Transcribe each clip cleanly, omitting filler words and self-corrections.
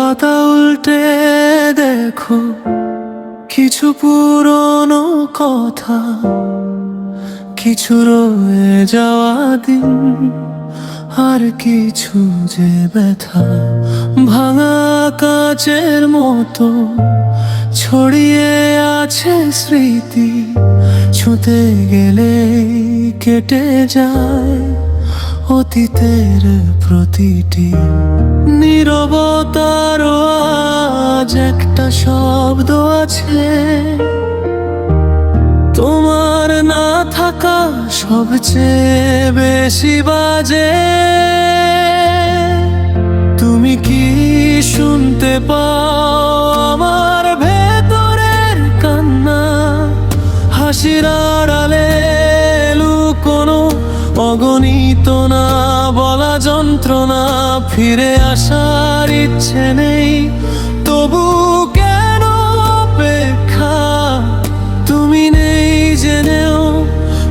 পাতা উল্টে দেখো কিছু পুরনো কথা, কিছু রয়ে যাওয়া দিন, আর কিছু যে ব্যথা ভাঙা কাচের মতো ছড়িয়ে আছে স্মৃতি। ছুঁতে গেলে কেটে যায় অতীতের প্রতিটি নীরবতার আজ একটা শব্দ আছে, তোমার না থাকা সবচেয়ে বেশি বাজে। তুমি কি শুনতে পাও আমার ভেতরের কান্না? হাসির আড়ালে লুকোনো অগণিত না বলা যন্ত্রণা। ফিরে আসার ইচ্ছে নেই, তবু কেন অপেক্ষা? তুমি নেই জেনেও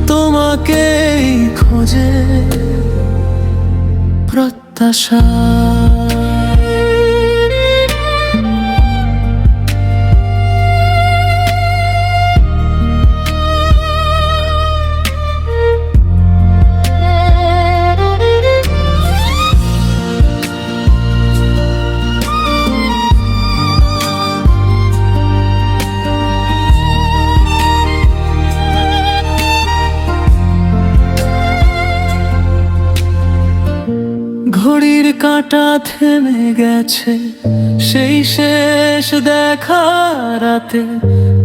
তোমাকেই খোঁজে প্রত্যাশা। ঘড়ির কাঁটা থেমে গেছে সেই শেষ দেখা রাতে।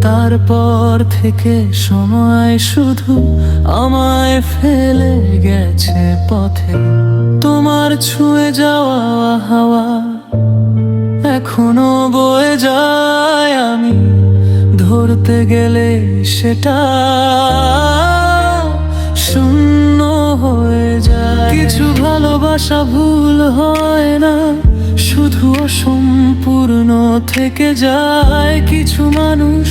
তারপর থেকে সময় শুধু আমায় ফেলে গেছে পথে। তোমার ছুঁয়ে যাওয়া হাওয়া এখনো বয়ে যায়, আমি ধরতে গেলে সেটা শূন্য হয়ে যায়। কিছু ভালোবাসা ভুল হয় না, শুধু অসম্পূর্ণ থেকে যায়। কিছু মানুষ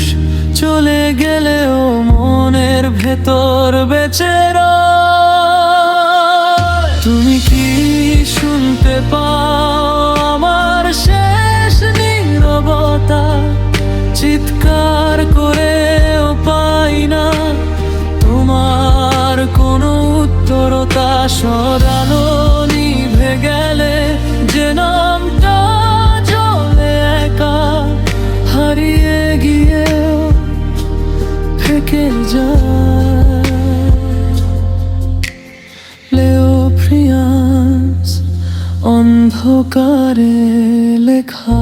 চলে গেলেও মনের ভেতর বেঁচে রয়। তুমি কি শুনতে পাও আমার শেষ নীরবতা? চিৎকার করেও পাই না তোমার কোনো উত্তরতা। সরালো নিভে গেলে যে নামটা জ্বলে একা, হারিয়ে গিয়েও থেকে যায়। লেও প্রিয়াস অন্ধকারে লেখা।